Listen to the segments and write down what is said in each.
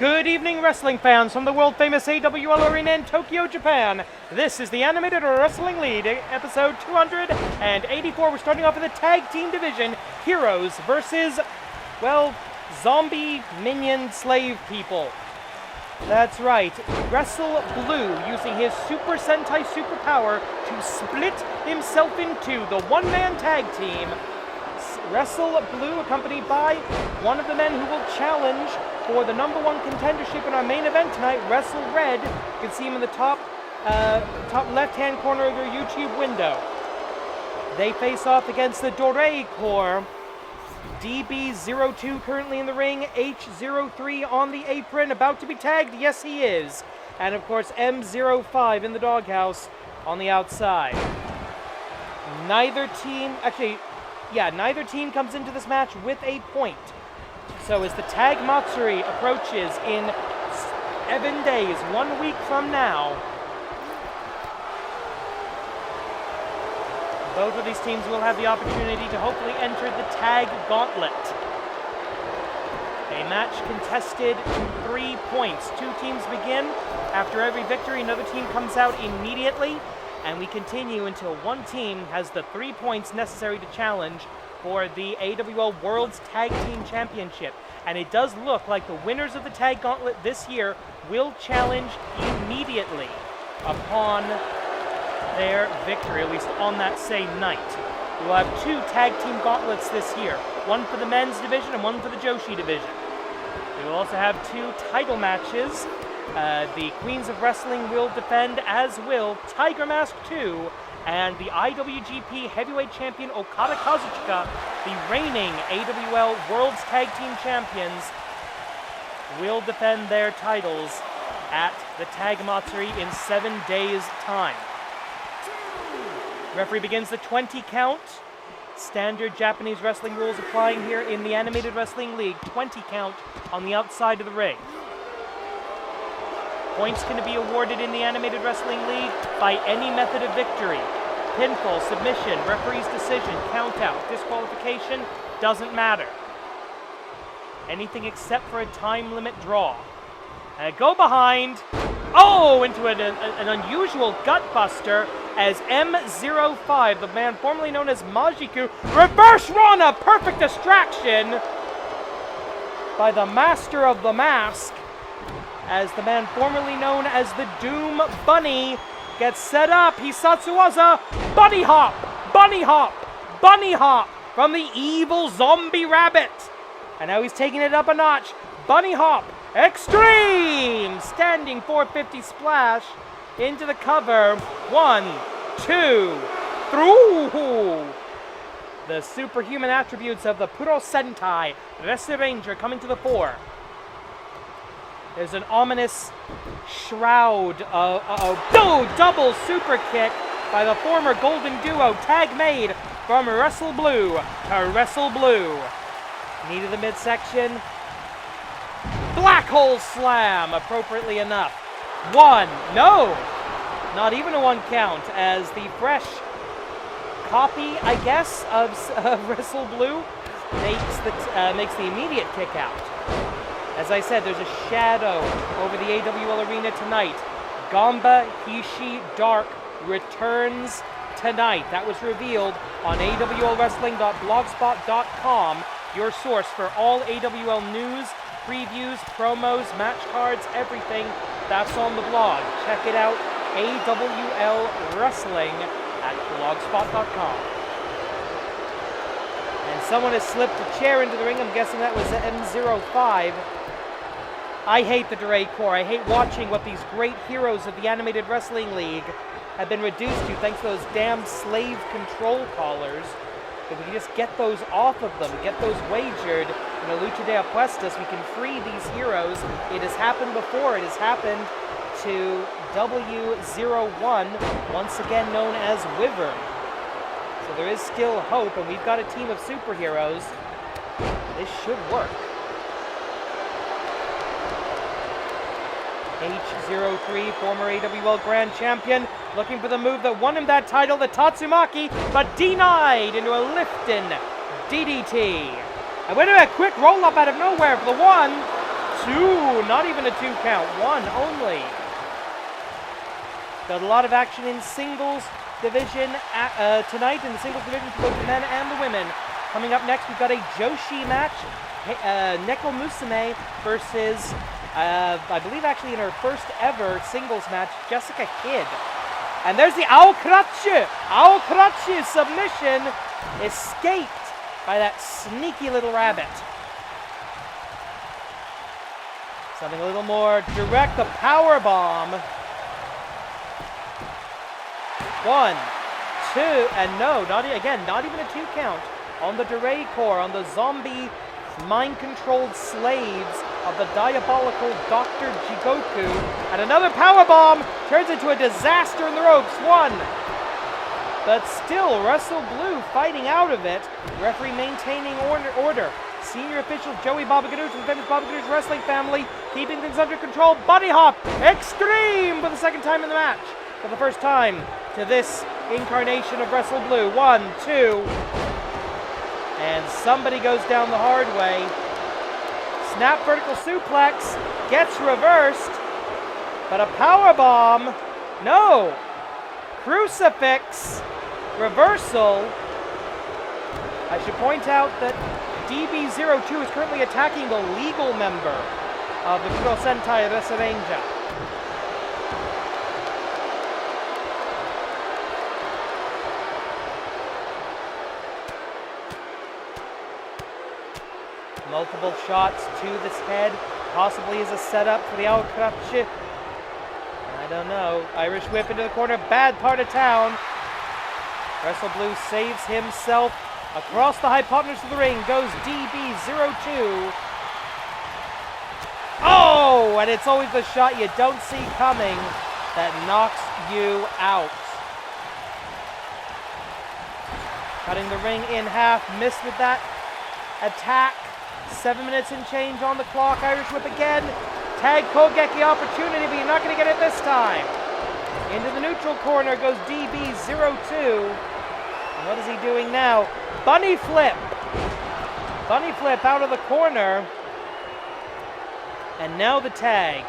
Good evening, wrestling fans from the world-famous AWL Arena in Tokyo, Japan. This is the Animated Wrestling League, episode 284. We're starting off with the tag team division, Heroes versus, well, zombie minion slave people. That's right, Wrestle Blue using his Super Sentai superpower to split himself into the one-man tag team. Wrestle Blue accompanied by one of the men who will challenge for the #1 contendership in our main event tonight, Wrestle Red. You can see him in the top left-hand corner of your YouTube window. They face off against the Dorei Corps. DB02 currently in the ring, H03 on the apron, about to be tagged, yes he is. And of course M05 in the doghouse on the outside. Neither team comes into this match with a point. So as the Tag Matsuri approaches in 7 days, 1 week from now, both of these teams will have the opportunity to hopefully enter the Tag Gauntlet. A match contested to 3 points. 2 teams begin. After every victory, another team comes out immediately, and we continue until one team has the 3 points necessary to challenge for the AWL World's Tag Team Championship. And it does look like the winners of the Tag Gauntlet this year will challenge immediately upon their victory, at least on that same night. We will have 2 Tag Team Gauntlets this year, one for the men's division and one for the Joshi division. We will also have 2 title matches. The Queens of Wrestling will defend, as will Tiger Mask 2, and the IWGP Heavyweight Champion Okada Kazuchika, the reigning AWL World's Tag Team Champions, will defend their titles at the Tag Matsuri in 7 days' time. Referee begins the 20 count. Standard Japanese wrestling rules applying here in the Animated Wrestling League. 20 count on the outside of the ring. Points can be awarded in the Animated Wrestling League by any method of victory. Pinfall, submission, referee's decision, countout, disqualification, doesn't matter. Anything except for a time limit draw. Go behind. Oh, into an unusual gutbuster as M05, the man formerly known as Majiku, reverse Rana, perfect distraction by the master of the mask, as the man formerly known as the Doom Bunny gets set up. Hisatsuwaza, bunny hop, bunny hop, bunny hop from the evil zombie rabbit. And now he's taking it up a notch. Bunny hop, extreme, standing 450 splash into the cover. 1, 2, through. The superhuman attributes of the Puro Sentai Wrestle Ranger coming to the fore. There's an ominous shroud double super kick by the former Golden Duo, tag made from Wrestle Blue to Wrestle Blue. Knee to the midsection. Black hole slam, appropriately enough. 1, no, not even a 1 count, as the fresh copy, I guess, of Wrestle Blue makes the immediate kick out. As I said, there's a shadow over the AWL arena tonight. Gamba Hishi Dark returns tonight. That was revealed on awlwrestling.blogspot.com, your source for all AWL news, previews, promos, match cards, everything. That's on the blog. Check it out, AWL Wrestling at blogspot.com. And someone has slipped a chair into the ring. I'm guessing that was M05. I hate the Dorei Corps. I hate watching what these great heroes of the Animated Wrestling League have been reduced to thanks to those damn slave control collars. If we can just get those off of them, get those wagered in a Lucha de Apuestas, we can free these heroes. It has happened before. It has happened to W01, once again known as Wyvern. So there is still hope, and we've got a team of superheroes. This should work. H03, former AWL Grand Champion, looking for the move that won him that title, the Tatsumaki, but denied into a Lifton DDT. And wait a minute, quick roll-up out of nowhere for the 1, 2, not even a 2 count, 1 only. Got a lot of action in singles division tonight, in the singles division for both the men and the women. Coming up next, we've got a Joshi match. Neko Musume versus, I believe actually in her first ever singles match, Jessica Kidd. And there's the Aokurachi! Aokurachi submission escaped by that sneaky little rabbit. Something a little more direct, the power bomb. 1, 2, and no, not even a 2 count on the Durei core, on the zombie mind-controlled slaves of the diabolical Dr. Jigoku. And another power bomb turns into a disaster in the ropes. 1. But still, Russell Blue fighting out of it. Referee maintaining order. Senior official Joey Baba Ganoush from the famous Baba Ganoush wrestling family keeping things under control. Bunny hop extreme for the second time in the match. For the first time to this incarnation of Russell Blue. 1, 2. And somebody goes down the hard way. Snap vertical suplex. Gets reversed. But a power bomb. No. Crucifix. Reversal. I should point out that DB02 is currently attacking the legal member of the Kuro Sentai Reserenja. Multiple shots to this head, possibly as a setup for the Aokurachi. I don't know. Irish whip into the corner, bad part of town. Russell Blue saves himself across the hypotenuse of the ring. Goes DB02. Oh, and it's always the shot you don't see coming that knocks you out. Cutting the ring in half, missed with that attack. 7 minutes and change on the clock. Irish whip again. Tag Kogeki opportunity, but you're not going to get it this time. Into the neutral corner goes DB02. And what is he doing now? Bunny flip. Bunny flip out of the corner. And now the tag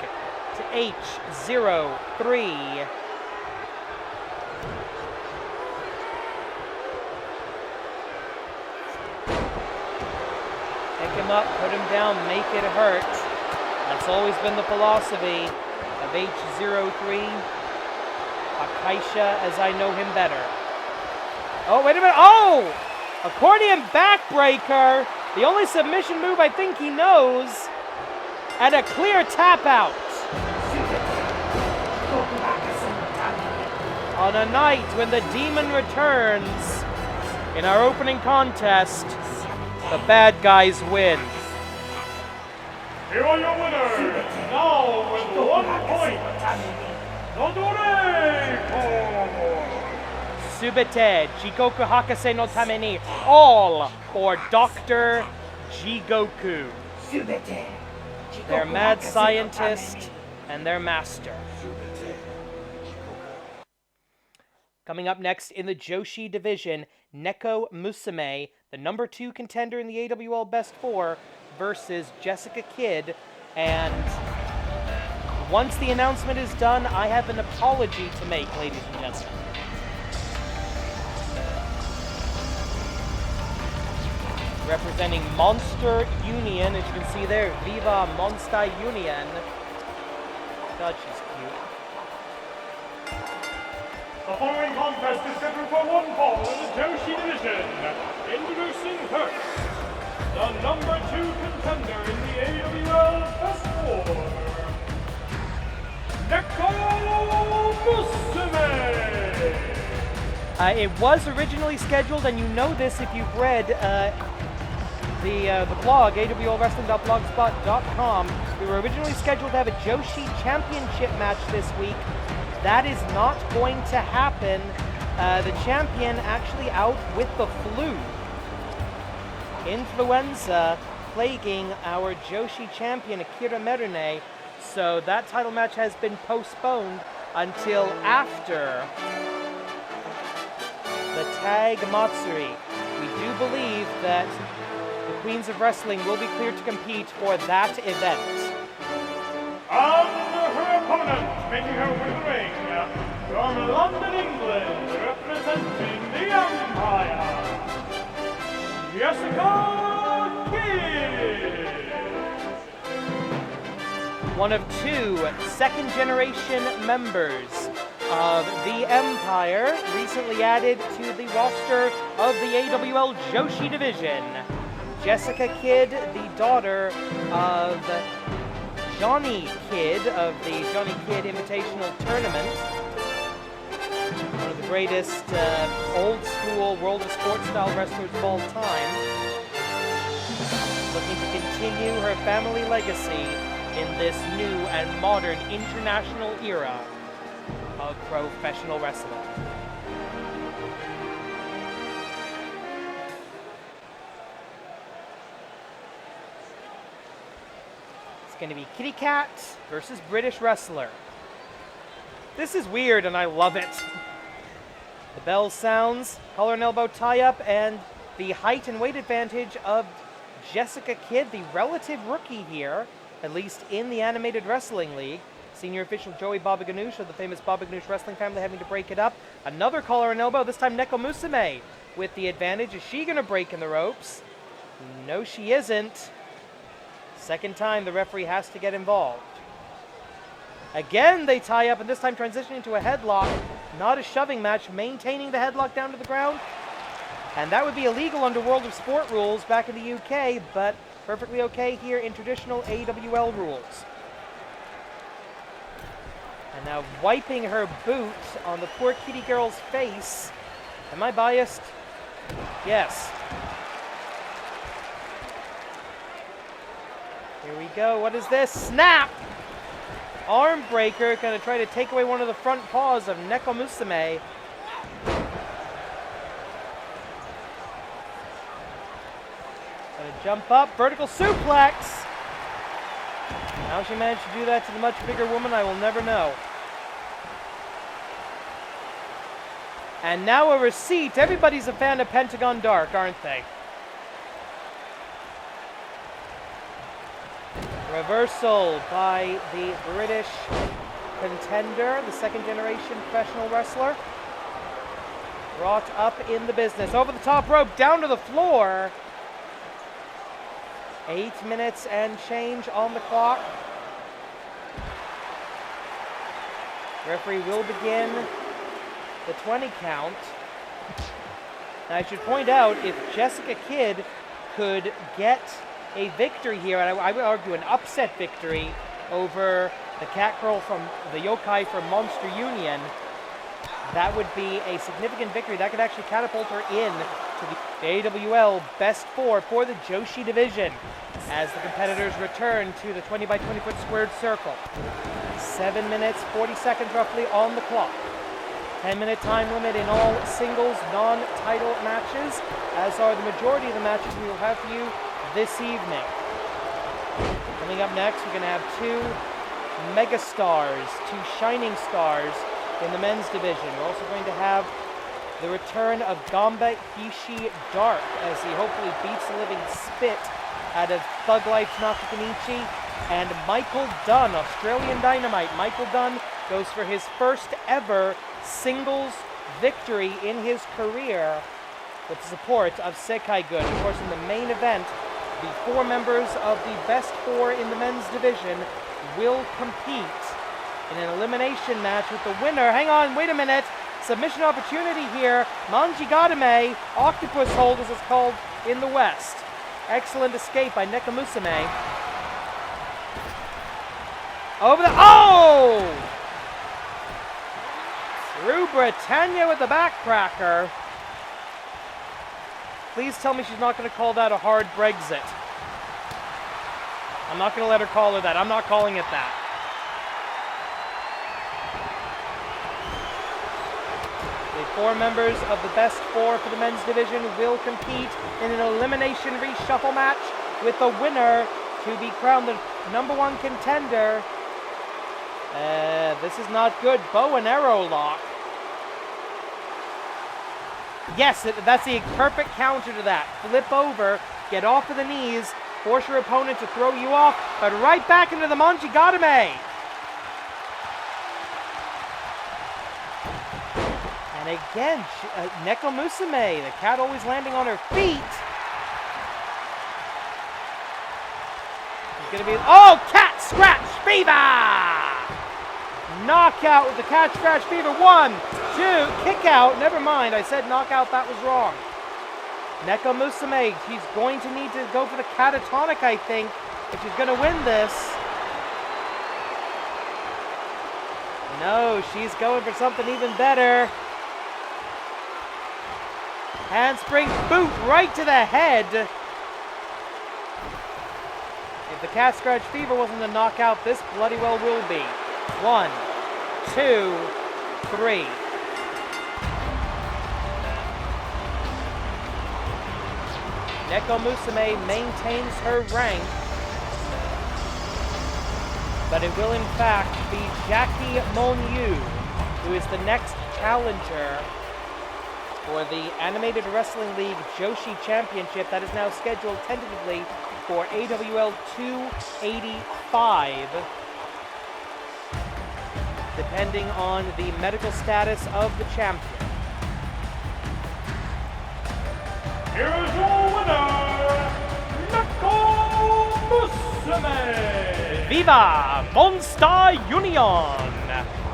to H03. Pick him up, put him down, make it hurt. That's always been the philosophy of H03. Akaisha, as I know him better. Oh, wait a minute. Oh! Accordion backbreaker. The only submission move I think he knows. And a clear tap out. On a night when the demon returns, in our opening contest, the bad guys win. Here are your winners, now with 1 point, the Durei core. Subete, Jigoku Hakase no Tameni, all for Dr. Jigoku. Their mad scientist and their master. Coming up next in the Joshi division, Neko Musume, the number 2 contender in the AWL Best 4, versus Jessica Kidd. And once the announcement is done, I have an apology to make, ladies and gentlemen. Representing Monster Union, as you can see there, Viva Monster Union. God, she's cute. The following contest is scheduled for 1 fall in the Joshi division. Introducing first, the number 2 contender in the AWL Best 4, Neko Musume. It was originally scheduled, and you know this if you've read the blog, awlwrestling.blogspot.com. We were originally scheduled to have a Joshi Championship match this week. That is not going to happen. The champion actually out with the flu. Influenza plaguing our Joshi champion, Akira Merune. So that title match has been postponed until after the Tag Matsuri. We do believe that the Queens of Wrestling will be cleared to compete for that event. opponent, making her way to the ring, from London, England, representing the Empire, Jessica Kidd. One of two second-generation members of the Empire, recently added to the roster of the AWL Joshi division. Jessica Kidd, the daughter of Johnny Kidd of the Johnny Kidd Invitational Tournament. One of the greatest old-school World of Sport style wrestlers of all time. Looking to continue her family legacy in this new and modern international era of professional wrestling. It's going to be Kitty Cat versus British Wrestler. This is weird and I love it. The bell sounds, collar and elbow tie-up, and the height and weight advantage of Jessica Kidd, the relative rookie here, at least in the Animated Wrestling League. Senior official Joey Baba Ganoush of the famous Baba Ganoush wrestling family having to break it up. Another collar and elbow, this time Neko Musume with the advantage. Is she going to break in the ropes? No, she isn't. Second time the referee has to get involved. Again, they tie up, and this time transitioning to a headlock. Not a shoving match, maintaining the headlock down to the ground. And that would be illegal under World of Sport rules back in the UK, but perfectly okay here in traditional AWL rules. And now wiping her boot on the poor kitty girl's face. Am I biased? Yes. Here we go. What is this? Snap! Arm breaker. Going to try to take away one of the front paws of Neko Musume. Going to jump up. Vertical suplex. How she managed to do that to the much bigger woman, I will never know. And now a receipt. Everybody's a fan of Pentagon Dark, aren't they? Reversal by the British contender, the second-generation professional wrestler. Brought up in the business. Over the top rope, down to the floor. 8 minutes and change on the clock. Referee will begin the 20 count. And I should point out, if Jessica Kidd could get a victory here, and I would argue an upset victory over the cat girl from the yokai from Monster Union, that would be a significant victory. That could actually catapult her in to the AWL Best Four for the Joshi division as the competitors return to the 20 by 20 foot squared circle. 7 minutes, 40 seconds roughly on the clock. 10-minute time limit in all singles non-title matches, as are the majority of the matches we will have for you this evening. Coming up next, we're going to have two megastars, two shining stars in the men's division. We're also going to have the return of Gamba Hishi Dark as he hopefully beats the living spit out of Thug Life Nakanichi, and Michael Dunn, Australian Dynamite. Michael Dunn goes for his first ever singles victory in his career with the support of Sekai Gun. Of course, in the main event, the four members of the Best Four in the men's division will compete in an elimination match with the winner. Hang on, wait a minute. Submission opportunity here. Manjigatame, Octopus Hold as it's called in the West. Excellent escape by Neko Musume. Over the... Oh! Through Britannia with the backcracker. Please tell me she's not going to call that a hard Brexit. I'm not going to let her call her that. I'm not calling it that. The four members of the Best Four for the men's division will compete in an elimination reshuffle match with the winner to be crowned the #1 contender. This is not good. Bow and arrow lock. Yes, that's the perfect counter to that. Flip over, get off of the knees, force your opponent to throw you off, but right back into the Manjigatame. And again, Neko Musume, the cat always landing on her feet. It's gonna be, oh, cat scratch fever! Knockout with the cat scratch fever. 1, 2, kick out. Never mind, I said knockout, that was wrong. Neko Musume, she's going to need to go for the catatonic, I think, if she's gonna win this. No, she's going for something even better. Handspring boot right to the head. If the cat scratch fever wasn't a knockout, this bloody well will be. 1, 2, 3. Neko Musume maintains her rank, but it will in fact be Jackie Monyu, who is the next challenger for the Animated Wrestling League Joshi Championship that is now scheduled tentatively for AWL 285, depending on the medical status of the champion. Here is your winner, Neko Musume! Viva Monster Union!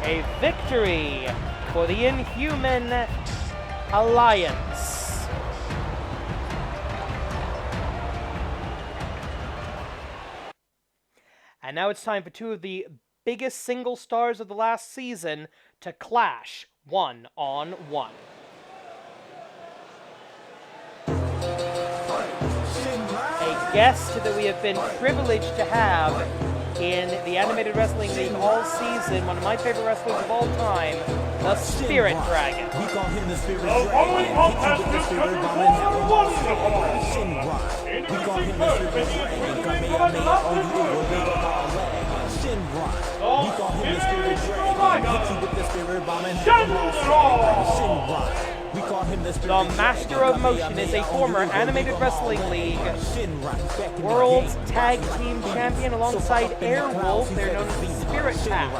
A victory for the Inhuman Alliance. And now it's time for two of the biggest single stars of the last season to clash one-on-one. A guest that we have been privileged to have in the Animated Wrestling League all season, one of my favorite wrestlers of all time, the Spirit Dragon. The following contest is scheduled for one fall. Introducing first, making his way to the ring from Atlanta, Georgia. The Spirit Dragon, Shenron! The Master of Motion is a former Animated Wrestling League World's Tag Team Champion alongside Airwolf. They're known as the Spirit Tag.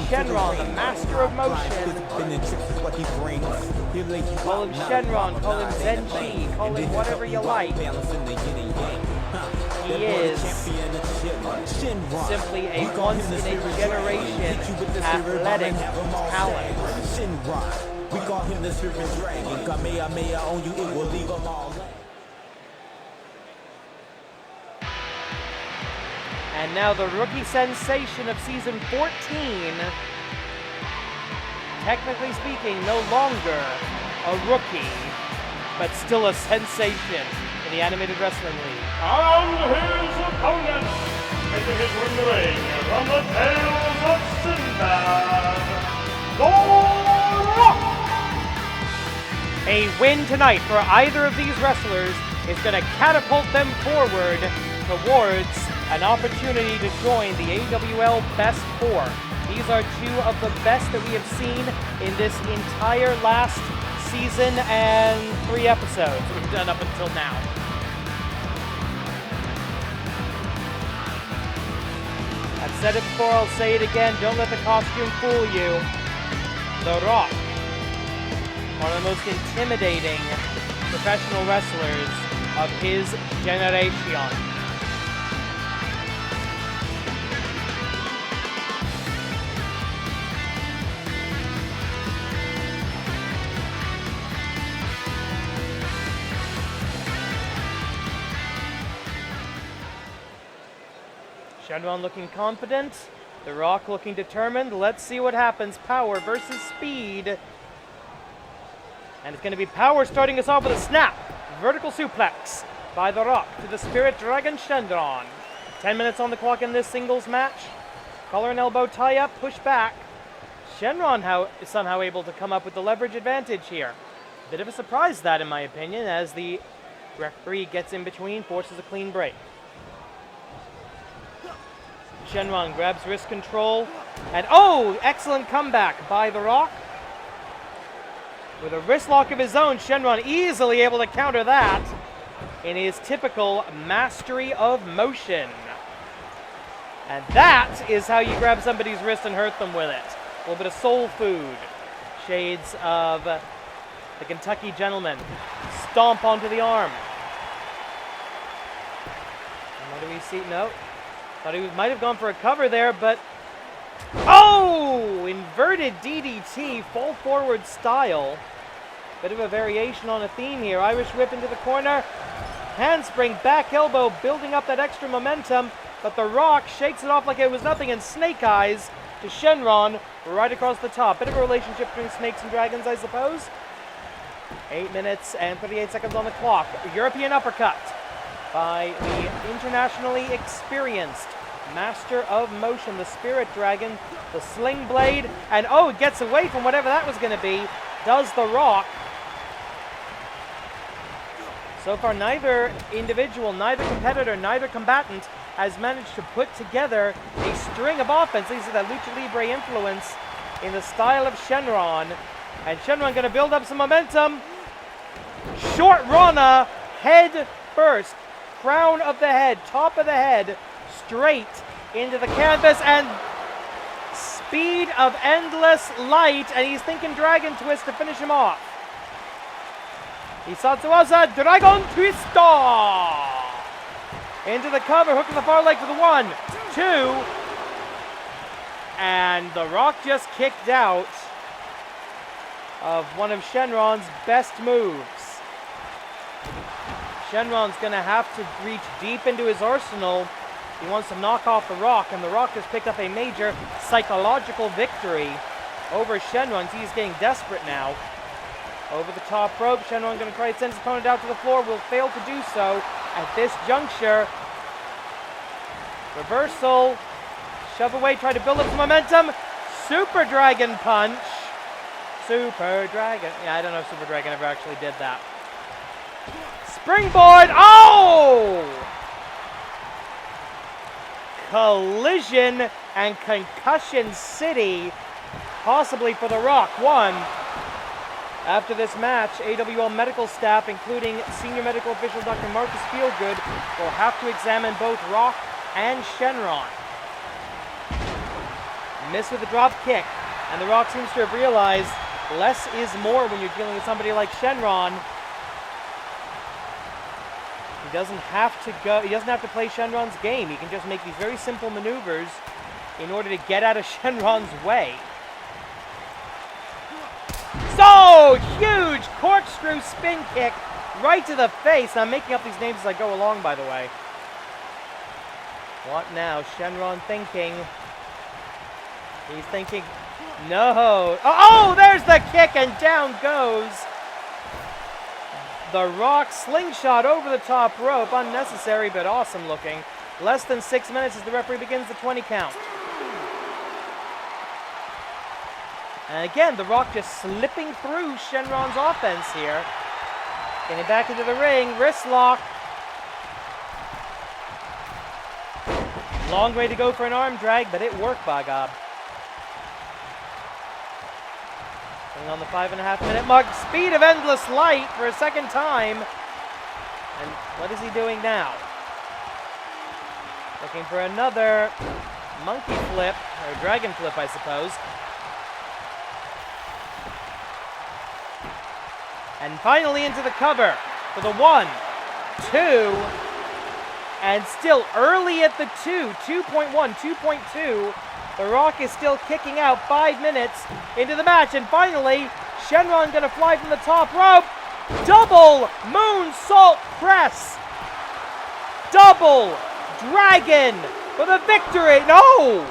Shenron, the Master of Motion. Call him Shenron, call him Zenchi, call him whatever you like. He is simply a once-in-a-generation athletic talent. We call him the Spirit Dragon. Kamehameha on you, it will leave them all. And now the rookie sensation of season 14, technically speaking, no longer a rookie, but still a sensation in the Animated Wrestling League. And his opponent, making his way in the ring from the Tales of Sinbad, The Rock! A win tonight for either of these wrestlers is going to catapult them forward towards an opportunity to join the AWL Best Four. These are two of the best that we have seen in this entire last season and 3 episodes we've done up until now. I've said it before, I'll say it again, don't let the costume fool you. The Rock, one of the most intimidating professional wrestlers of his generation. Shenron looking confident, The Rock looking determined. Let's see what happens. Power versus speed. And it's going to be Power starting us off with a snap. Vertical suplex by The Rock to the Spirit Dragon Shenron. 10 minutes on the clock in this singles match. Collar and elbow tie-up, push back. Shenron is somehow able to come up with the leverage advantage here. Bit of a surprise that, in my opinion, as the referee gets in between, forces a clean break. Shenron grabs wrist control. And oh, excellent comeback by The Rock. With a wrist lock of his own, Shenron easily able to counter that in his typical mastery of motion. And that is how you grab somebody's wrist and hurt them with it. A little bit of soul food. shades of the Kentucky gentleman. Stomp onto the arm. And what do we see? No. Thought he might have gone for a cover there, but... Oh! Inverted DDT, fall forward style. Bit of a variation on a theme here. Irish whip into the corner. Handspring, back elbow, building up that extra momentum. But The Rock shakes it off like it was nothing and snake eyes to Shenron right across the top. Bit of a relationship between snakes and dragons, I suppose. 8 minutes and 38 seconds on the clock. European uppercut by the internationally experienced master of motion, the Spirit Dragon, the Sling Blade. And oh, it gets away from whatever that was going to be. Does The Rock. So far, neither individual, neither competitor, neither combatant has managed to put together a string of offense. These are that Lucha Libre influence in the style of Shenron. And Shenron going to build up some momentum. Short Rana, head first. Crown of the head, top of the head, straight into the canvas. And speed of endless light. And he's thinking Dragon Twist to finish him off. Isatsuwaza, Dragon Twister! Into the cover, hook to the far leg for the 1, 2. And The Rock just kicked out of one of Shenron's best moves. Shenron's going to have to reach deep into his arsenal. He wants to knock off The Rock, and The Rock has picked up a major psychological victory over Shenron. He's getting desperate now. Over the top rope, Shenron going to try to send his opponent out to the floor, will fail to do so at this juncture. Reversal, shove away, try to build up some momentum. Super Dragon punch. Super Dragon. Yeah, I don't know if Super Dragon ever actually did that. Springboard. Oh! Collision and Concussion City, possibly for The Rock. 1. After this match, AWL medical staff, including senior medical official Dr. Marcus Feelgood, will have to examine both Rock and Shenron. Miss with a drop kick, and The Rock seems to have realized less is more when you're dealing with somebody like Shenron. He doesn't have to play Shenron's game. He can just make these very simple maneuvers in order to get out of Shenron's way. So huge corkscrew spin kick right to the face. I'm making up these names as I go along, by the way. What now? Shenron thinking. He's thinking, no. Oh, there's the kick, and down goes The Rock. Slingshot over the top rope. Unnecessary, but awesome looking. Less than 6 minutes as the referee begins the 20 count. And again, The Rock just slipping through Shenron's offense here. Getting back into the ring, wrist lock. Long way to go for an arm drag, but it worked, by God. Coming on the 5.5 minute mark. Speed of endless light for a second time. And what is he doing now? Looking for another monkey flip, or dragon flip, I suppose. And finally into the cover for the 1, 2, and still early at the 2.1, 2.2. The Rock is still kicking out. 5 minutes into the match, and finally, Shenron going to fly from the top rope. Double moonsault press. Double dragon for the victory. No!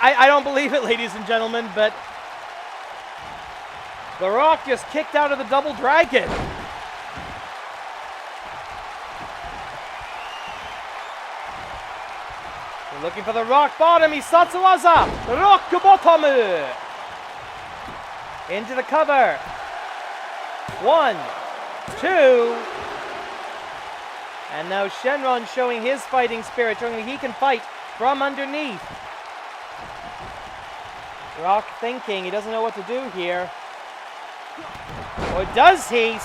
I don't believe it, ladies and gentlemen, but The Rock just kicked out of the double dragon. We're looking for the Rock bottom. Isatsuwaza, Rock bottom. Into the cover. 1, 2. And now Shenron showing his fighting spirit, showing that he can fight from underneath. Rock thinking, he doesn't know what to do here. Or does he?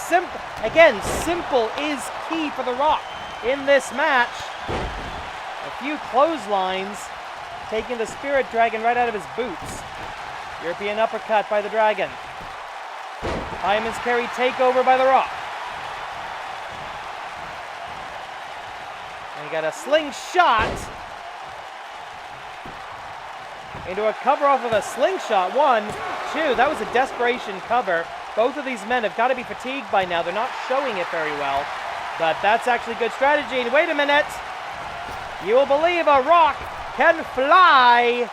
Again, simple is key for The Rock in this match. A few clotheslines taking the Spirit Dragon right out of his boots. European uppercut by the Dragon. Fireman's carry takeover by the Rock. And you got a slingshot into a cover off of a slingshot. 1, 2. That was a desperation cover. Both of these men have got to be fatigued by now. They're not showing it very well. But that's actually good strategy. And wait a minute. You will believe a Rock can fly.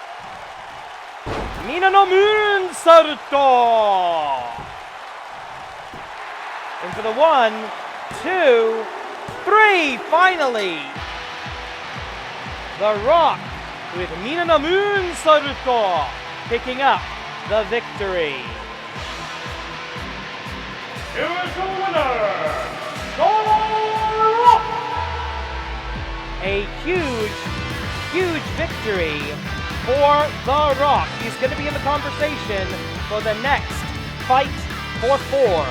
Mina no Moonsault. And for the 1, 2, 3. Finally. The Rock with Mina no Moonsault picking up the victory. Here's the winner, The Rock! A huge, huge victory for The Rock. He's going to be in the conversation for the next Fight for 4.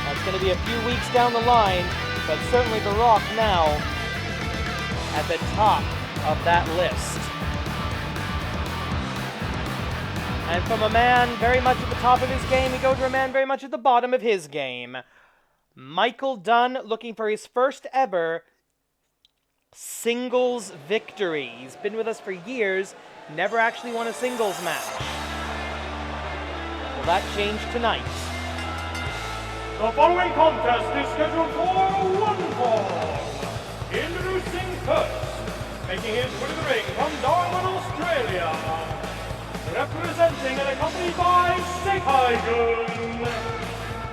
That's going to be a few weeks down the line, but certainly The Rock now at the top of that list. And from a man very much at the top of his game, we go to a man very much at the bottom of his game. Michael Dunn looking for his first ever singles victory. He's been with us for years, never actually won a singles match. Will that change tonight? The following contest is scheduled for 1 fall. Introducing first, making his way to the ring from Darwin, Australia. Representing and accompanied by Sekai-gun,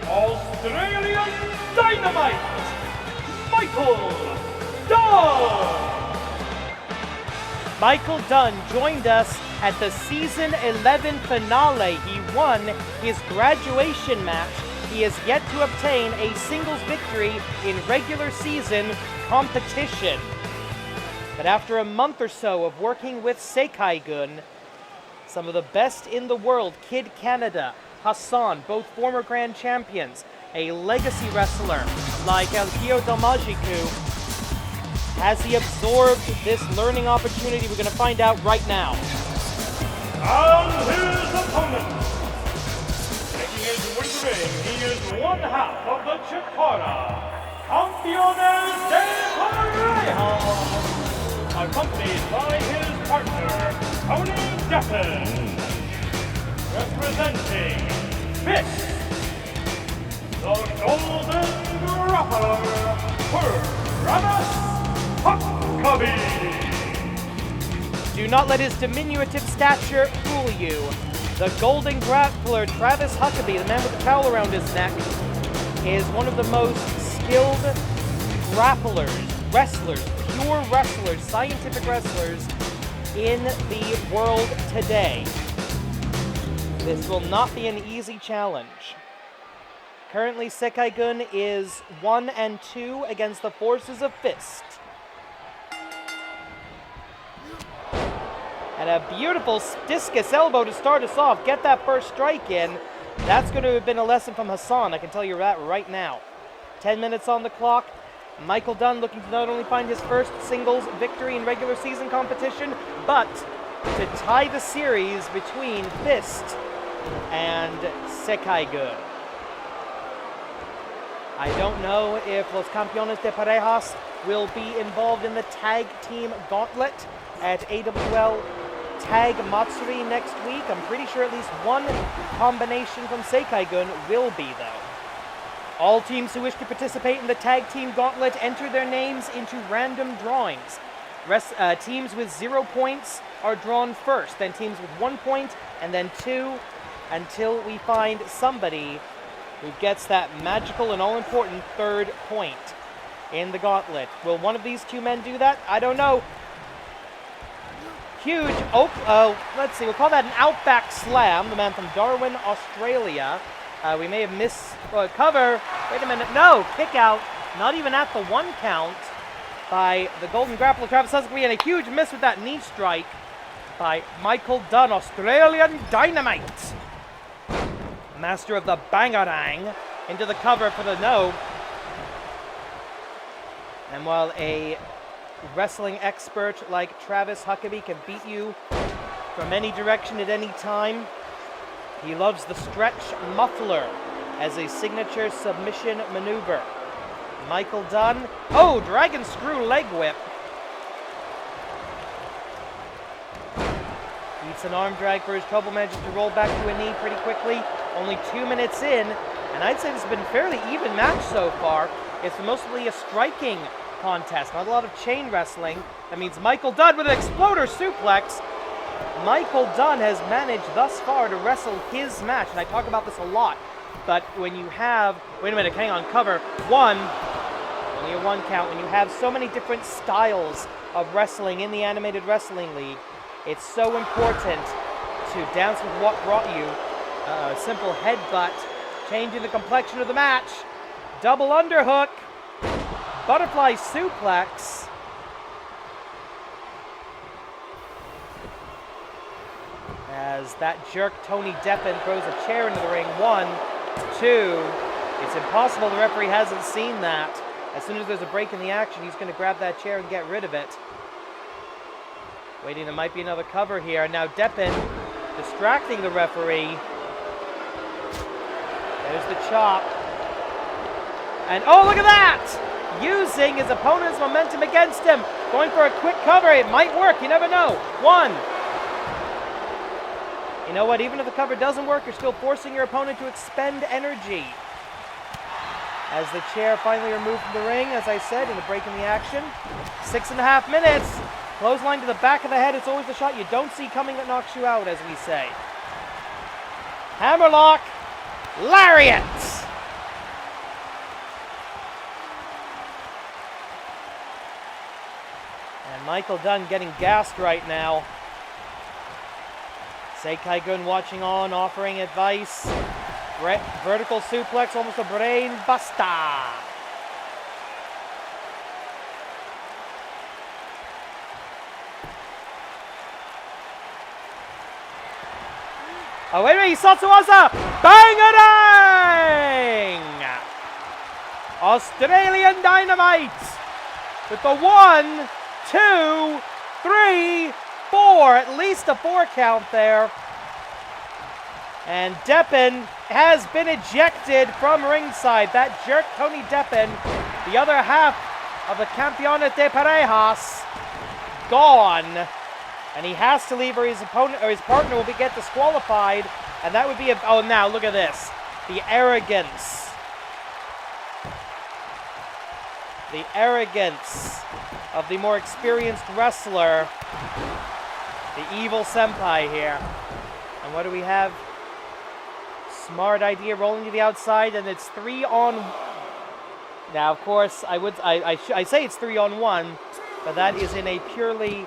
Australian Dynamite, Michael Dunn! Michael Dunn joined us at the Season 11 finale. He won his graduation match. He has yet to obtain a singles victory in regular season competition. But after a month or so of working with Sekai-gun, some of the best in the world, Kid Canada, Hassan, both former grand champions, a legacy wrestler like El Hijo del Magiku, has he absorbed this learning opportunity? We're going to find out right now. And his opponent, making his way to the ring, he is one half of the Chikara, Campeones de Pareja, accompanied by his partner, Tony Deppen, representing Fist, the Golden Grappler, Travis Huckabee. Do not let his diminutive stature fool you. The Golden Grappler, Travis Huckabee, the man with the towel around his neck, is one of the most skilled grapplers, wrestlers, pure wrestlers, scientific wrestlers in the world today. This will not be an easy challenge. Currently, Sekai-gun is 1-2 against the forces of Fist. And a beautiful discus elbow to start us off. Get that first strike in. That's going to have been a lesson from Hassan, I can tell you that right now. 10 minutes on the clock. Michael Dunn looking to not only find his first singles victory in regular season competition, but to tie the series between Fist and Sekai-gun. I don't know if Los Campeones de Parejas will be involved in the tag team gauntlet at AWL Tag Matsuri next week. I'm pretty sure at least one combination from Sekai-gun will be, though. All teams who wish to participate in the tag team gauntlet enter their names into random drawings. Teams with 0 points are drawn first, then teams with 1 point, and then 2, until we find somebody who gets that magical and all-important 3rd point in the gauntlet. Will one of these two men do that? I don't know. Huge, let's see, we'll call that an Outback Slam, the man from Darwin, Australia. We may have missed cover. Wait a minute, no, kick out, not even at the 1 count by the Golden Grappler, Travis Huckabee, and a huge miss with that knee strike by Michael Dunn, Australian Dynamite. Master of the Bangarang into the cover for the no. And while a wrestling expert like Travis Huckabee can beat you from any direction at any time. He loves the stretch muffler as a signature submission maneuver. Michael Dunn. Oh, dragon screw leg whip. Eats an arm drag for his trouble, manages to roll back to a knee pretty quickly. Only 2 minutes in, and I'd say this has been a fairly even match so far. It's mostly a striking contest, not a lot of chain wrestling. That means Michael Dunn with an exploder suplex. Michael Dunn has managed thus far to wrestle his match, and I talk about this a lot. But when you have, wait a minute, hang on, cover one, only a one count. When you have so many different styles of wrestling in the Animated Wrestling League, it's so important to dance with what brought you. A simple headbutt, changing the complexion of the match. Double underhook, butterfly suplex. As that jerk Tony Deppen throws a chair into the ring. 1, 2. It's impossible the referee hasn't seen that. As soon as there's a break in the action, he's going to grab that chair and get rid of it. Waiting, there might be another cover here. Now Deppen distracting the referee. There's the chop. And oh, look at that! Using his opponent's momentum against him. Going for a quick cover. It might work. You never know. 1. You know what? Even if the cover doesn't work, you're still forcing your opponent to expend energy. As the chair finally removed from the ring, as I said, in the break in the action. 6.5 minutes. Clothesline to the back of the head. It's always the shot you don't see coming that knocks you out, as we say. Hammerlock. Lariat. And Michael Dunn getting gassed right now. Seikai Gun watching on, offering advice. Vertical suplex, almost a brain buster. Oh, wait a minute, Satsuwasa! Bang-a-dang! Australian Dynamite! With the 1, 2, 3, 4. At least a 4 count there. And Deppen has been ejected from ringside. That jerk, Tony Deppen, the other half of the Campeones de Parejas, gone. And he has to leave, or his opponent or his partner will get disqualified. And that would be a... Oh, now look at this. The arrogance. The arrogance of the more experienced wrestler. The evil senpai here. And what do we have? Smart idea, rolling to the outside, and it's 3 on... Now, of course, I say it's 3 on 1, but that is in a purely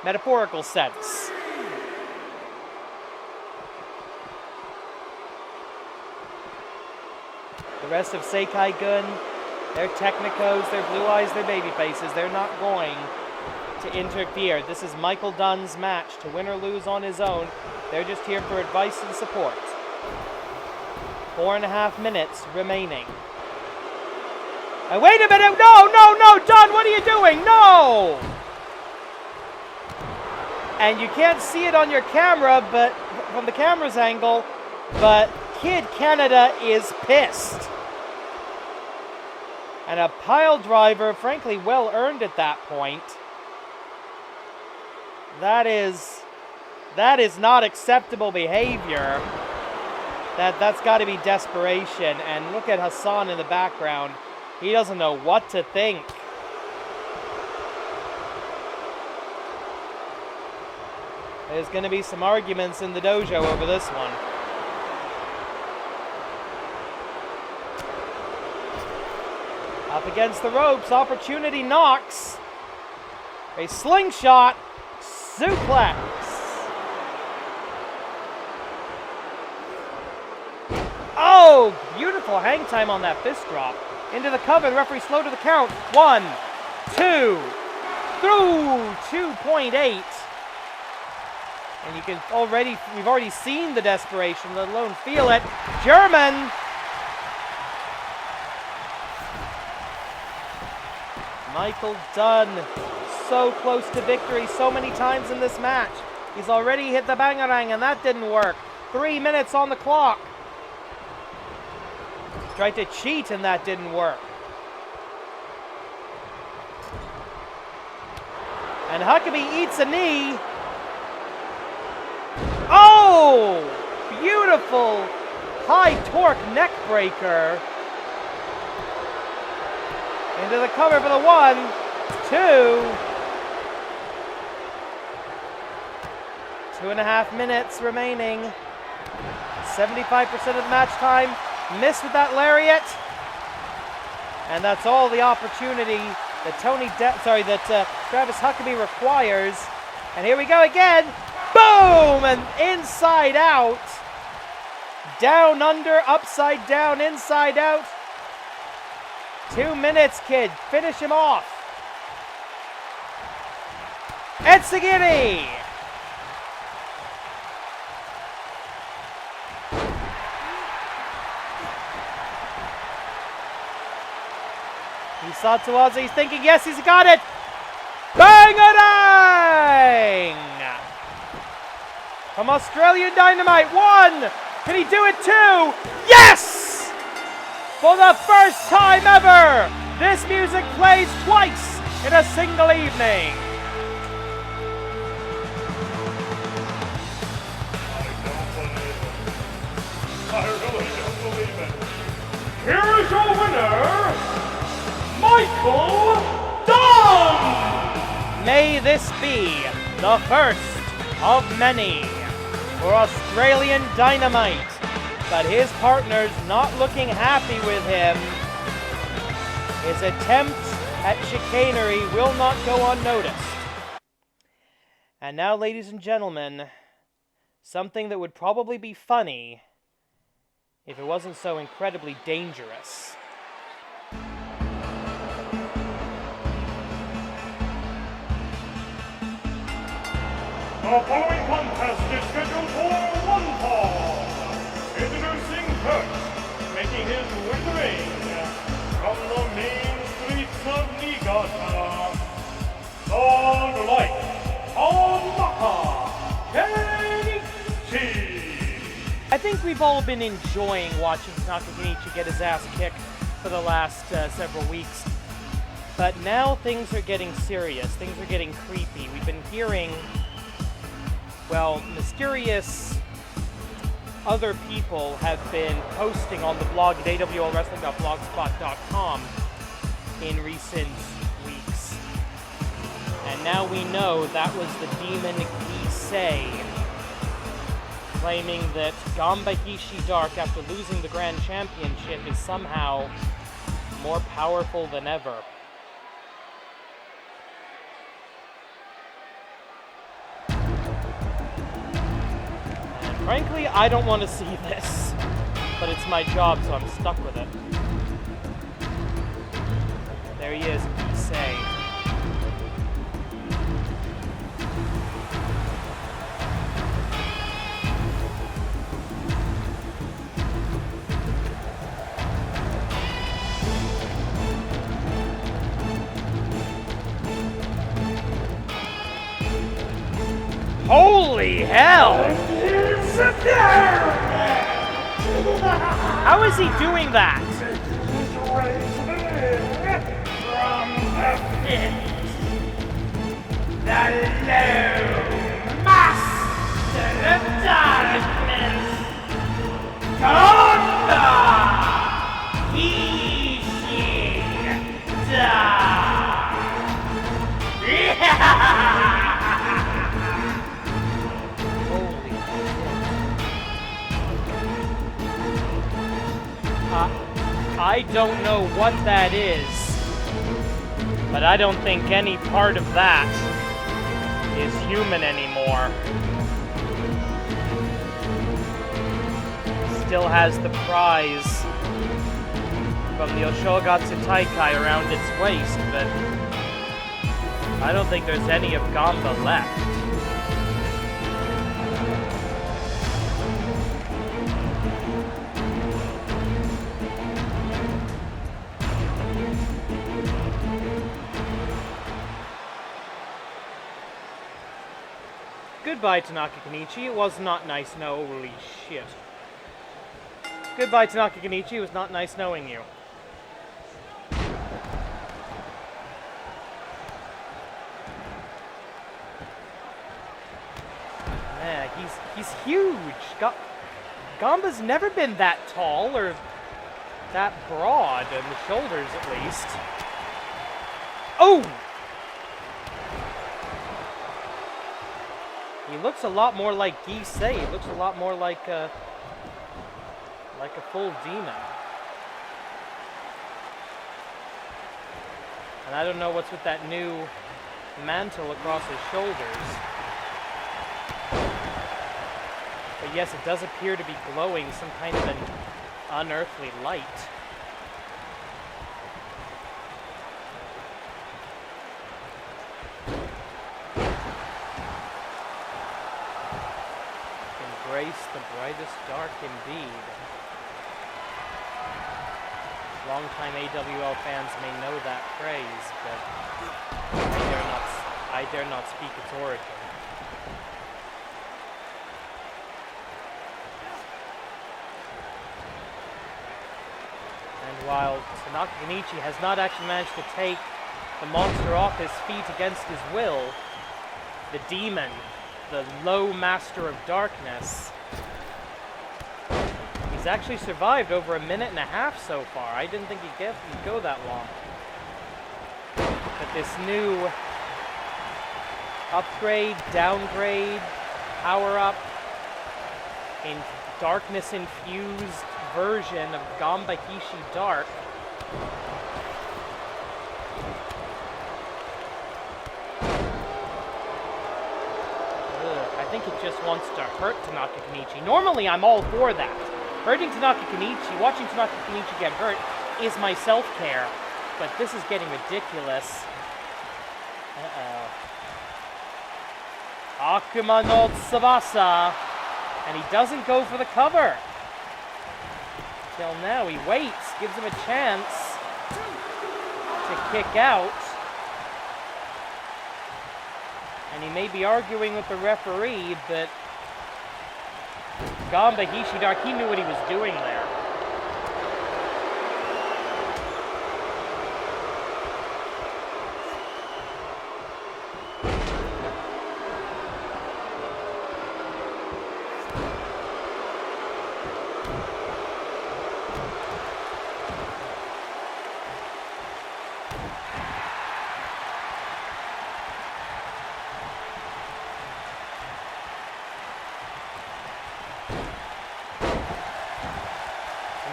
metaphorical sense. The rest of Seikai Gun, their technicos, their blue eyes, their baby faces, they're not going to interfere. This is Michael Dunn's match to win or lose on his own. They're just here for advice and support. 4.5 minutes remaining. Wait a minute! No, Dunn, what are you doing? No! And you can't see it on your camera, but from the camera's angle, but Kid Canada is pissed. And a pile driver, frankly, well earned at that point. That is not acceptable behavior. That's got to be desperation. And look at Hassan in the background. He doesn't know what to think. There's going to be some arguments in the dojo over this one. Up against the ropes, opportunity knocks. A slingshot suplex. Oh, beautiful hang time on that fist drop. Into the cover, the referee slow to the count. 1, 2, through 2.8. And you can we've already seen the desperation, let alone feel it. German. Michael Dunn, so close to victory so many times in this match. He's already hit the bangarang and that didn't work. 3 minutes on the clock. Tried to cheat and that didn't work. And Huckabee eats a knee. Oh! Beautiful high torque neck breaker. Into the cover for the 1, 2. 2.5 minutes remaining. 75% of the match time. Missed with that lariat. And that's all the opportunity that Travis Huckabee requires. And here we go again. Boom! And inside out. Down under, upside down, inside out. 2 minutes, kid. Finish him off. Etsegiri! He saw Tawaza, he's thinking, yes, he's got it! Bang-a-dang! From Australian Dynamite, 1! Can he do it 2? Yes! For the first time ever, this music plays twice in a single evening. I really don't believe it. Here is your winner, Michael Dunn! May this be the first of many for Australian Dynamite, but his partner's not looking happy with him. His attempt at chicanery will not go unnoticed. And now, ladies and gentlemen, something that would probably be funny if it wasn't so incredibly dangerous. The following contest is scheduled for 1 fall. Introducing first, making his way to the ring from the main streets of Niigata, the light of Maka, Kenichi. I think we've all been enjoying watching Tanaka Kenichi get his ass kicked for the last several weeks. But now things are getting serious. Things are getting creepy. We've been hearing, well, mysterious other people have been posting on the blog at awlwrestling.blogspot.com in recent weeks. And now we know that was the demon Gisei, claiming that Gamba Dark, after losing the Grand Championship, is somehow more powerful than ever. And frankly, I don't want to see this, but it's my job, so I'm stuck with it. There he is, Gisei. Holy hell! How is he doing that? From the pit, the low master of darkness, Gamba I don't know what that is, but I don't think any part of that is human anymore. Still has the prize from the Oshogatsu Taikai around its waist, but I don't think there's any of Gamba left. Goodbye, Tanaka Kenichi. It was not nice. No, holy shit. Goodbye, Tanaka Kenichi. It was not nice knowing you. Yeah, he's huge. Gamba's never been that tall or that broad in the shoulders, at least. Oh! He looks a lot more like Gisei. He looks a lot more like a full demon. And I don't know what's with that new mantle across his shoulders. But yes, it does appear to be glowing some kind of an unearthly light. Embrace the brightest dark indeed. Longtime AWL fans may know that phrase, but I dare not speak its origin. And while Tanaka Kenichi has not actually managed to take the monster off his feet against his will, the demon, the low master of darkness, he's actually survived over a minute and a half so far. I didn't think he'd go that long. But this new upgrade, downgrade, power-up, in darkness-infused version of Gamba Hishi Dark I think it just wants to hurt Tanaka Kenichi. Normally, I'm all for that. Hurting Tanaka Kenichi, watching Tanaka Kenichi get hurt, is my self-care. But this is getting ridiculous. Akuma no Tsubasa. And he doesn't go for the cover. Till now, he waits, gives him a chance to kick out. And he may be arguing with the referee, but Gamba Hishi Dark, he knew what he was doing there.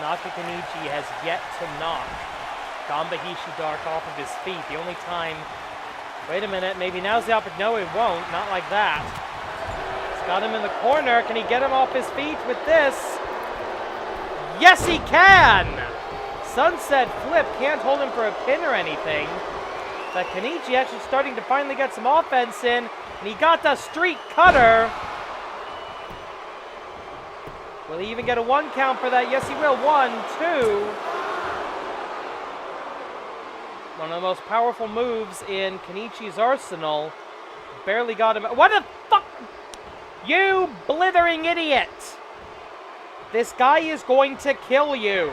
Tanaka Kenichi has yet to knock Gamba Hishi Dark off of his feet. The only time... Wait a minute, maybe now's the opportunity. No, it won't. Not like that. He's got him in the corner. Can he get him off his feet with this? Yes, he can! Sunset Flip can't hold him for a pin or anything. But Kenichi actually starting to finally get some offense in. And he got the street cutter. Will he even get a 1 count for that? Yes, he will. 1, 2. One of the most powerful moves in Kenichi's arsenal. Barely got him. What the fuck? You blithering idiot! This guy is going to kill you.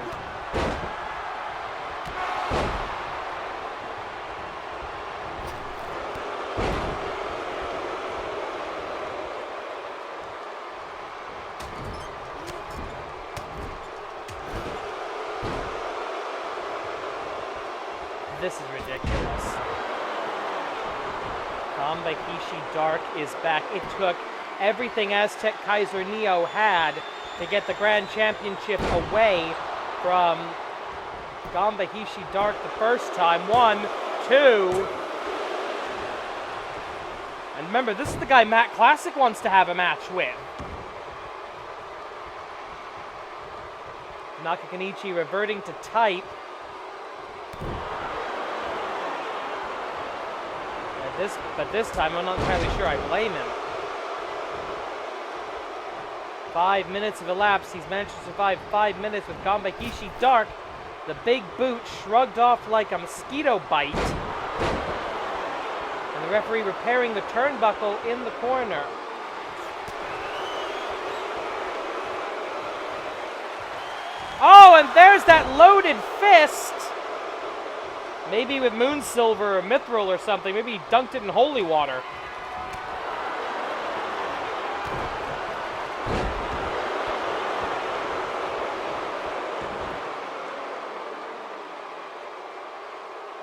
This is ridiculous. Gamba Hishi Dark is back. It took everything Aztec Kaiser Neo had to get the Grand Championship away from Gamba Hishi Dark the first time. 1, 2. And remember, this is the guy Matt Classic wants to have a match with. Tanaka Kenichi reverting to type. But this time, I'm not entirely sure I blame him. 5 minutes have elapsed. He's managed to survive 5 minutes with Gamba Hishi Dark. The big boot shrugged off like a mosquito bite. And the referee repairing the turnbuckle in the corner. and there's that loaded fist. Maybe with moon silver or mithril or something. Maybe he dunked it in holy water.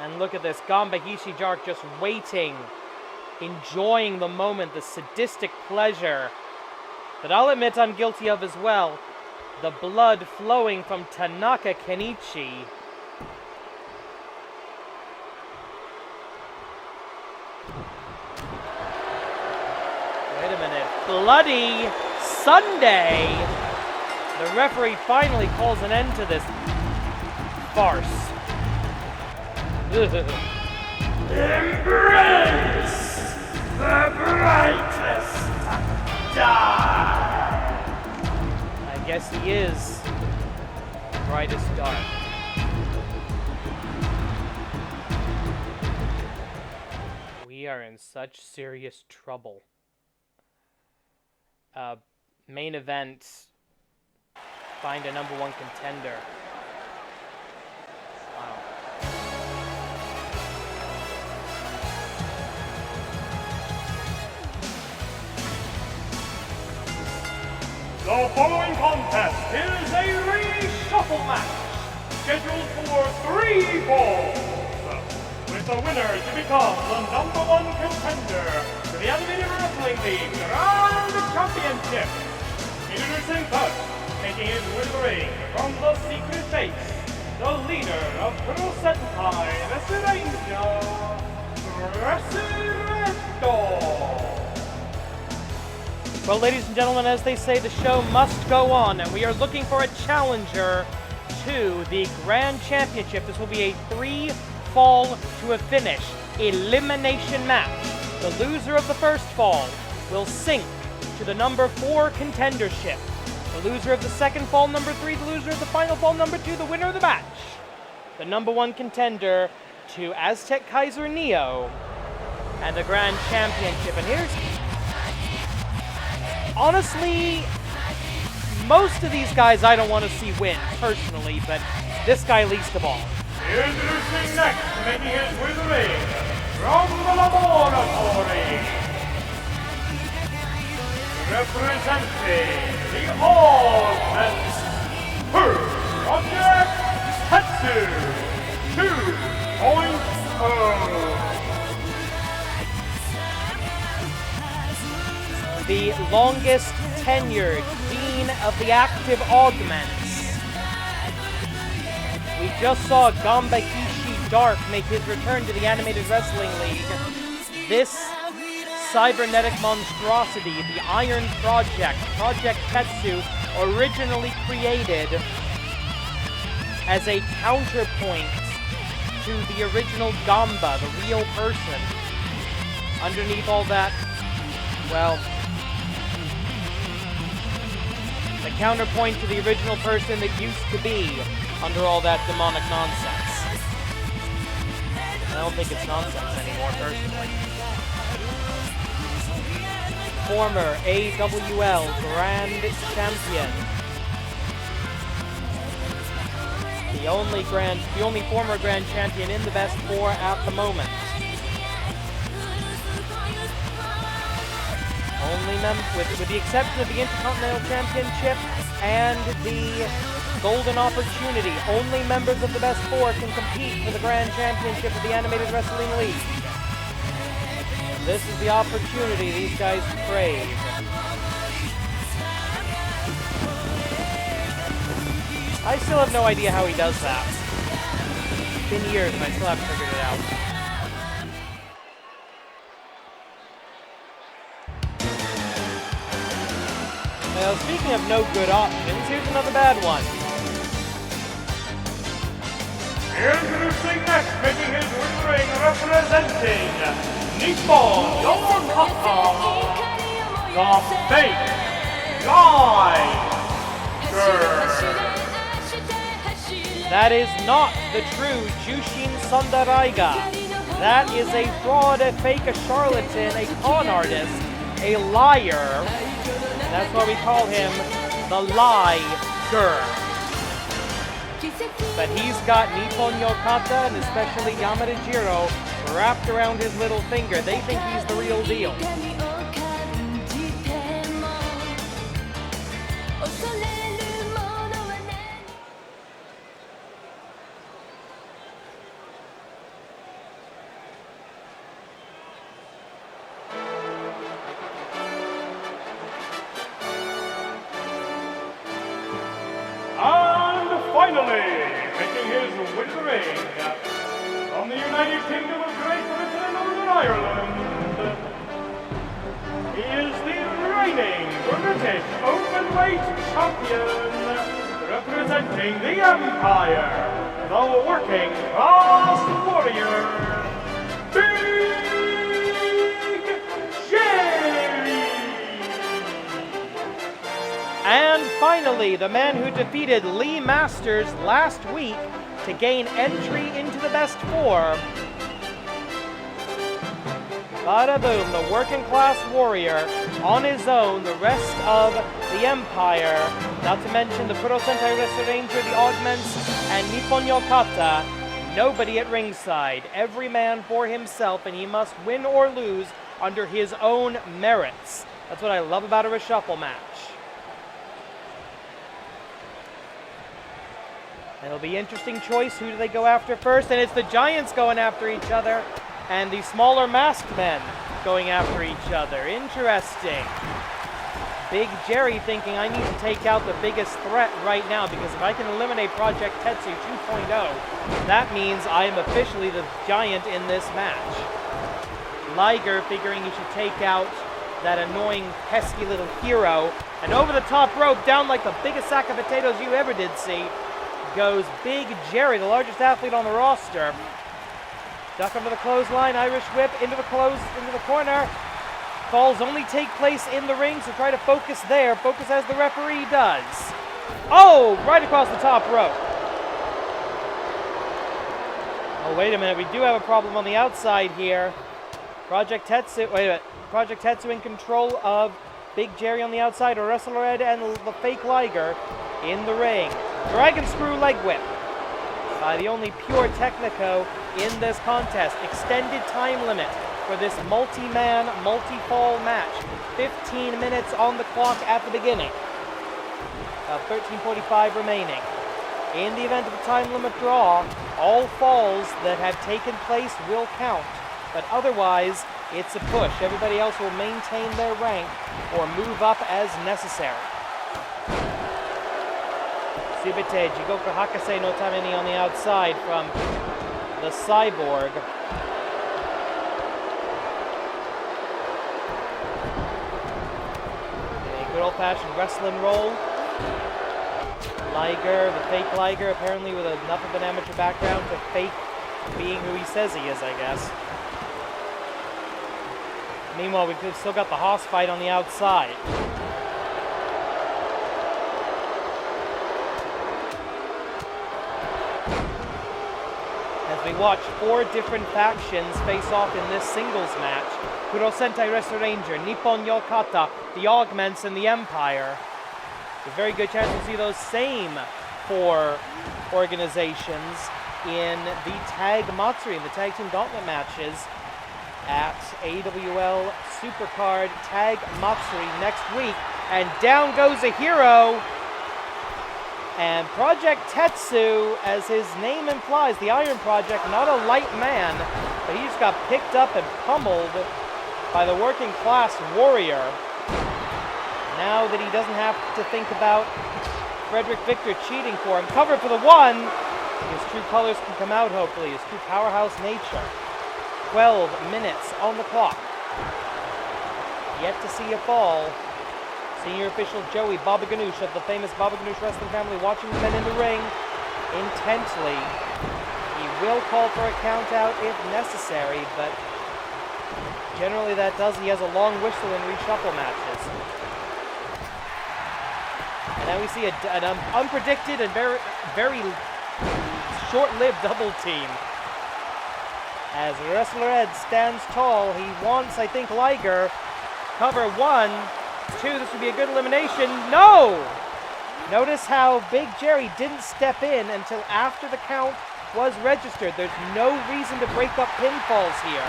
And look at this, Gamba Hishidark just waiting, enjoying the moment, the sadistic pleasure that I'll admit I'm guilty of as well. The blood flowing from Tanaka Kenichi. Wait a minute. Bloody Sunday! The referee finally calls an end to this farce. Embrace the brightest dark. I guess he is the brightest dark. We are in such serious trouble. Main event, find a number one contender. Wow. The following contest is a reshuffle match scheduled for 3 falls, with the winner to become the number one contender to the Animated Wrestling League Grand Championship. Introducing first, taking his way to the ring from the secret base, the leader of Pro Sentai, Resireto. Well, ladies and gentlemen, as they say, the show must go on, and we are looking for a challenger to the Grand Championship. This will be a 3-fall to a finish elimination match. The loser of the first fall will sink to the number 4 contendership. The loser of the second fall, number 3, the loser of the final fall, number 2, the winner of the match, the number 1 contender to Aztec Kaiser Neo and the Grand Championship. And here's... honestly, most of these guys I don't want to see win, personally, but this guy least of all. Introducing next, making his way to the ring, from the laboratory, representing the All-Sense Project Tetsu 2.0. The longest tenured Dean of the Active Augments. We just saw Gamba Hishidark make his return to the Animated Wrestling League. This cybernetic monstrosity, the Iron Project, Project Tetsu, originally created as a counterpoint to the original Gamba, the real person. Underneath all that, well, the counterpoint to the original person that used to be under all that demonic nonsense. I don't think it's nonsense anymore, personally. Former AWL Grand Champion. The only former Grand Champion in the Best Four at the moment. With the exception of the Intercontinental Championship and the Golden Opportunity, only members of the Best Four can compete for the Grand Championship of the Animated Wrestling League. And this is the opportunity these guys crave. I still have no idea how he does that. It's been years and I still haven't figured it out. Well, speaking of no good options, here's another bad one. Introducing next, making his way to the ring, representing Nippon Yokohama, the fake Guy. That is not the true Jushin Sundaraiga. That is a fraud, a fake, a charlatan, a con artist, a liar. That's why we call him the Liger. But he's got Nippon Yokata and especially Yamada Jiro wrapped around his little finger. They think he's the real deal. And finally, making his way to the ring, from the United Kingdom of Great Britain and Northern Ireland, he is the reigning British Openweight Champion, representing the Empire, the Working Class Warrior, Big Jerry! And finally, the man who defeated Lee Masters last week to gain entry into the best four. Bada boom, the working class warrior on his own, the rest of the Empire, not to mention the Kuro Sentai Wrestler Ranger, the Augments, and Nippon Yokata, nobody at ringside. Every man for himself, and he must win or lose under his own merits. That's what I love about a reshuffle match. It'll be interesting choice. Who do they go after first? And it's the Giants going after each other, and the smaller masked men going after each other. Interesting. Big Jerry thinking, I need to take out the biggest threat right now, because if I can eliminate Project Tetsu 2.0, that means I am officially the giant in this match. Liger figuring he should take out that annoying, pesky little hero, and over the top rope, down like the biggest sack of potatoes you ever did see, goes Big Jerry, the largest athlete on the roster. Duck under the clothesline, Irish whip into the corner. Falls only take place in the ring, so try to focus there. Focus as the referee does. Oh, right across the top rope. Oh, wait a minute, we do have a problem on the outside here. Project Tetsu, wait a minute. Project Tetsu in control of Big Jerry on the outside, or Wrestler Ed and the fake Liger in the ring. Dragon Screw leg whip by the only pure Technico in this contest. Extended time limit for this multi-man, multi-fall match. 15 minutes on the clock at the beginning. 13:45 remaining. In the event of a time limit draw, all falls that have taken place will count, but otherwise it's a push. Everybody else will maintain their rank or move up as necessary. Subite Jigoku Hakase no Tameni on the outside from the Cyborg. A good old-fashioned wrestling roll. Liger, the fake Liger, apparently with enough of an amateur background to fake being who he says he is, I guess. Meanwhile, we've still got the Hoss fight on the outside. As we watch four different factions face off in this singles match. Kuro Sentai Wrestler Ranger, Nippon Yokata, the Augments, and the Empire. There's a very good chance we'll see those same four organizations in the Tag Matsuri, in the Tag Team Gauntlet matches at AWL Supercard Tag Matsuri next week. And down goes a hero. And Project Tetsu, as his name implies, the Iron Project, not a light man, but he just got picked up and pummeled by the working class warrior. Now that he doesn't have to think about Frederick Victor cheating for him. Cover for the one. His true colors can come out, hopefully. His true powerhouse nature. 12 minutes on the clock. Yet to see a fall. Senior official Joey Baba Ganoush of the famous Baba Ganoush wrestling family watching the men in the ring intently. He will call for a count out if necessary, but generally that does. He has a long whistle in reshuffle matches. And now we see an unpredicted and very short-lived double team. As Wrestler Ed stands tall, he wants, I think, Liger. Cover 1, 2, this would be a good elimination. No! Notice how Big Jerry didn't step in until after the count was registered. There's no reason to break up pinfalls here.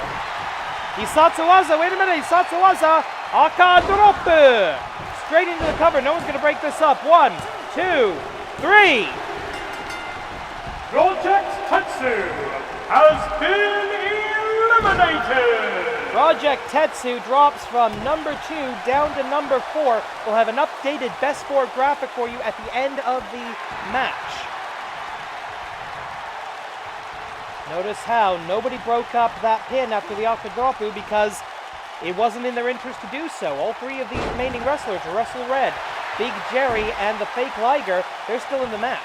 Hisatsuwaza, wait a minute, Hisatsuwaza, Aka drop! Straight into the cover, no one's gonna break this up. 1, 2, 3. Project Tetsu has been eliminated. Project Tetsu drops from number 2 down to number 4. We'll have an updated best 4 graphic for you at the end of the match. Notice how nobody broke up that pin after the Akadropu because it wasn't in their interest to do so. All 3 of the remaining wrestlers, Russell Red, Big Jerry, and the Fake Liger, they're still in the match.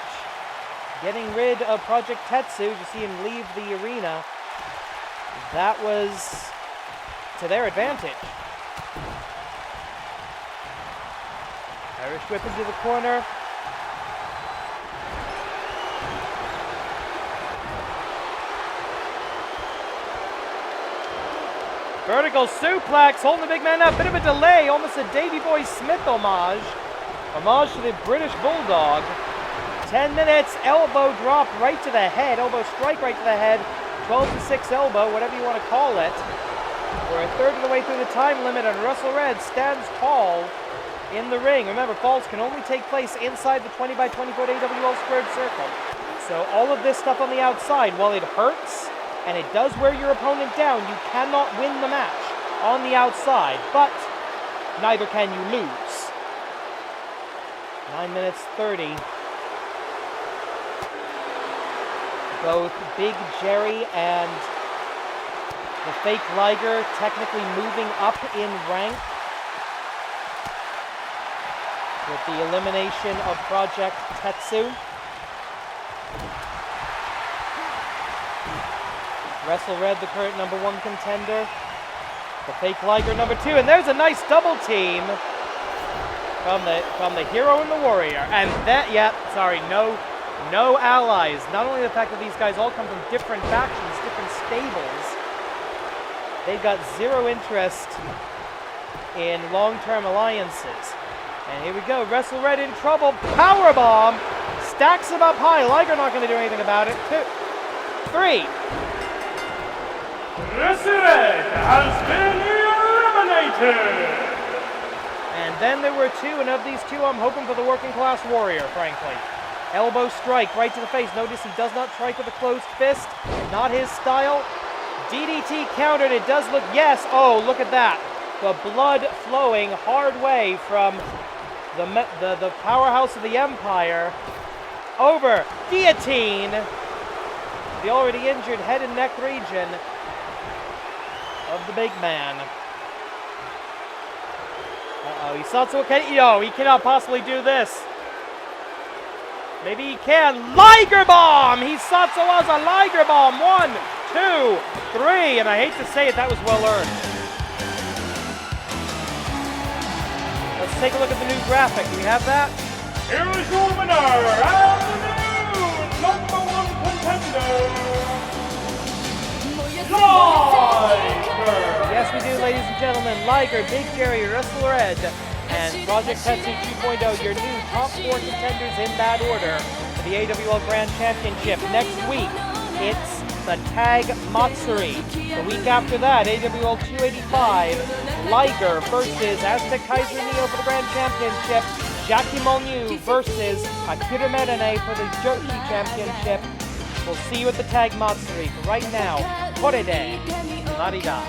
Getting rid of Project Tetsu to see him leave the arena, that was to their advantage. Irish whip into the corner. Vertical suplex, holding the big man up. Bit of a delay, almost a Davey Boy Smith homage. Homage to the British Bulldog. 10 minutes, elbow drop right to the head. Elbow strike right to the head. 12-6 elbow, whatever you want to call it. We're a third of the way through the time limit, and Russell Red stands tall in the ring. Remember, falls can only take place inside the 20 by 20 foot AWL squared circle. So all of this stuff on the outside, while it hurts, and it does wear your opponent down, you cannot win the match on the outside, but neither can you lose. 9 minutes 30. Both Big Jerry and the Fake Liger technically moving up in rank with the elimination of Project Tetsu. Wrestle Red, the current number 1 contender. The Fake Liger, number 2. And there's a nice double team from the Hero and the Warrior. And that, no allies. Not only the fact that these guys all come from different factions, different stables, they've got zero interest in long-term alliances. And here we go, Wrestle Red in trouble. Powerbomb, stacks him up high. Liger not going to do anything about it. 2, 3. Wrestle Red has been eliminated. And then there were 2, and of these 2, I'm hoping for the Working Class Warrior, frankly. Elbow strike right to the face. Notice he does not strike with a closed fist. Not his style. DDT countered. It does look, yes. Oh, look at that. The blood flowing hard way from the powerhouse of the Empire. Over. Guillotine. The already injured head and neck region of the big man. Uh-oh, Hisatsu can, no, he cannot possibly do this. Maybe he can. Liger Bomb! Hisatsuwaza Liger Bomb. 1, 2, 3. And I hate to say it, that was well earned. Let's take a look at the new graphic. Do we have that? Here is your winner and the new number 1 contender, Liger! Yes, we do, ladies and gentlemen. Liger, Big Jerry, Wrestle Red, and Project Tetsu 2.0, your new top 4 contenders in that order for the AWL Grand Championship. Next week, it's the Tag Matsuri. The week after that, AWL 285, Liger versus Aztec Kaiser Neo for the Grand Championship. Jackie Molyneux versus Akira Merene for the Joshi Championship. We'll see you at the Tag Matsuri. Right now, korede, narida.